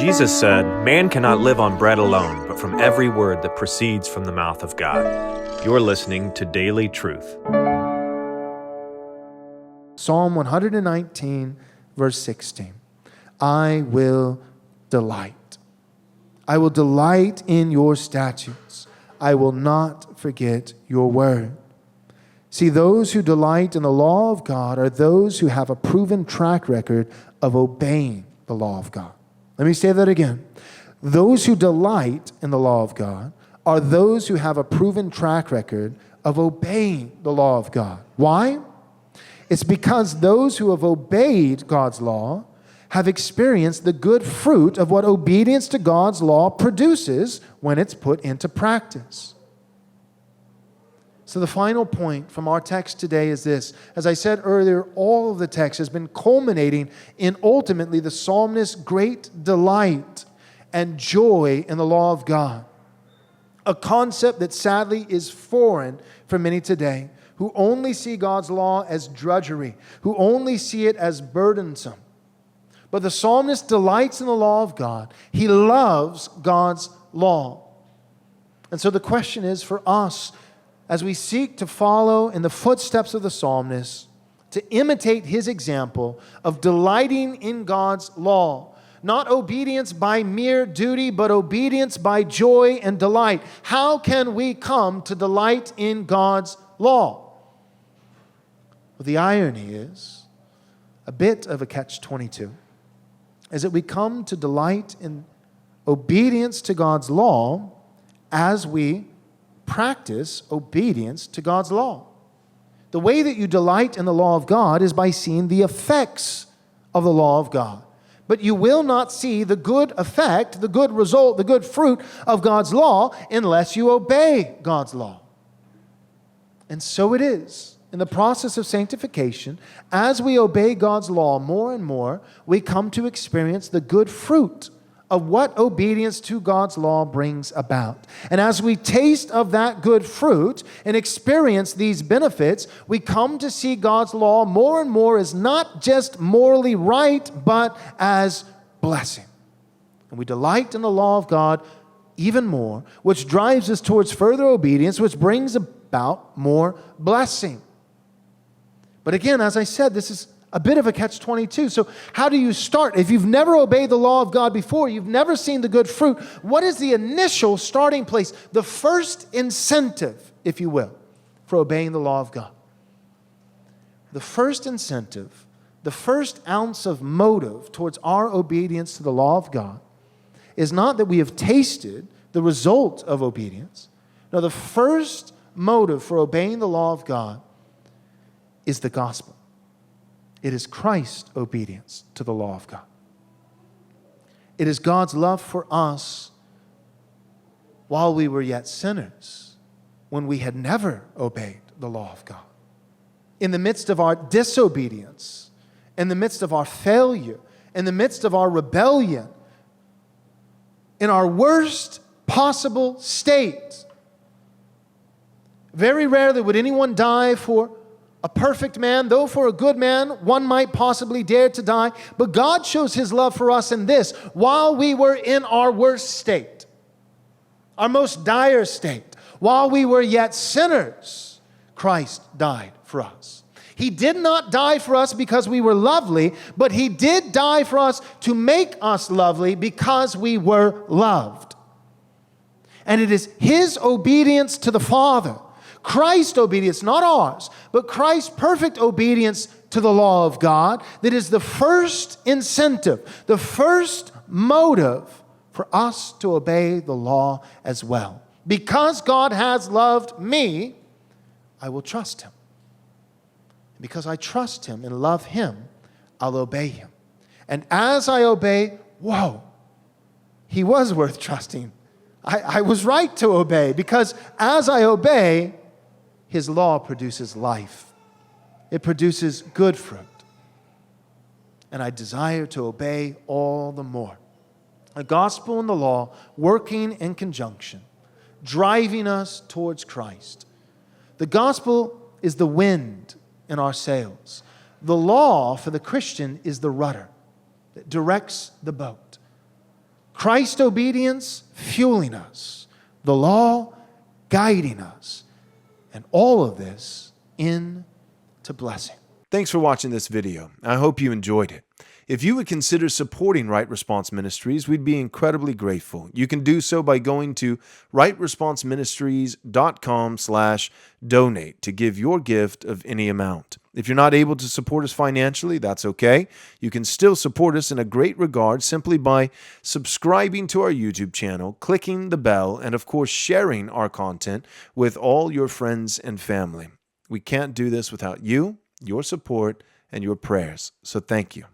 Jesus said, "Man cannot live on bread alone, but from every word that proceeds from the mouth of God." You're listening to Daily Truth. Psalm 119, verse 16. I will delight. I will delight in your statutes. I will not forget your word. See, those who delight in the law of God are those who have a proven track record of obeying the law of God. Let me say that again. Those who delight in the law of God are those who have a proven track record of obeying the law of God. Why? It's because those who have obeyed God's law have experienced the good fruit of what obedience to God's law produces when it's put into practice. So the final point from our text today is this. As I said earlier, all of the text has been culminating in ultimately the psalmist's great delight and joy in the law of God. A concept that sadly is foreign for many today, who only see God's law as drudgery, who only see it as burdensome. But the psalmist delights in the law of God. He loves God's law. And so the question is for us, as we seek to follow in the footsteps of the psalmist, to imitate his example of delighting in God's law. Not obedience by mere duty, but obedience by joy and delight. How can we come to delight in God's law? Well, the irony is a bit of a catch-22, is that we come to delight in obedience to God's law as we practice obedience to God's law. The way that you delight in the law of God is by seeing the effects of the law of God. But you will not see the good effect, the good result, the good fruit of God's law unless you obey God's law. And so it is. In the process of sanctification, as we obey God's law more and more, we come to experience the good fruit of what obedience to God's law brings about. And as we taste of that good fruit and experience these benefits, we come to see God's law more and more as not just morally right, but as blessing. And we delight in the law of God even more, which drives us towards further obedience, which brings about more blessing. But again, as I said, this is a bit of a catch-22. So how do you start? If you've never obeyed the law of God before, you've never seen the good fruit, what is the initial starting place? The first incentive, if you will, for obeying the law of God. The first incentive, the first ounce of motive towards our obedience to the law of God is not that we have tasted the result of obedience. No, the first motive for obeying the law of God is the gospel. It is Christ's obedience to the law of God. It is God's love for us while we were yet sinners, when we had never obeyed the law of God. In the midst of our disobedience, in the midst of our failure, in the midst of our rebellion, in our worst possible state, very rarely would anyone die for a perfect man, though for a good man, one might possibly dare to die. But God shows His love for us in this: while we were in our worst state, our most dire state, while we were yet sinners, Christ died for us. He did not die for us because we were lovely, but He did die for us to make us lovely because we were loved. And it is His obedience to the Father, Christ's obedience, not ours, but Christ's perfect obedience to the law of God, that is the first incentive, the first motive for us to obey the law as well. Because God has loved me, I will trust Him. Because I trust Him and love Him, I'll obey Him. And as I obey, whoa, He was worth trusting. I was right to obey, because as I obey, His law produces life. It produces good fruit. And I desire to obey all the more. The gospel and the law working in conjunction, driving us towards Christ. The gospel is the wind in our sails. The law for the Christian is the rudder that directs the boat. Christ obedience fueling us, the law guiding us, and all of this into blessing. Thanks for watching this video. I hope you enjoyed it. If you would consider supporting Right Response Ministries, we'd be incredibly grateful. You can do so by going to rightresponseministries.com/donate to give your gift of any amount. If you're not able to support us financially, that's okay. You can still support us in a great regard simply by subscribing to our YouTube channel, clicking the bell, and of course sharing our content with all your friends and family. We can't do this without you, your support, and your prayers. So thank you.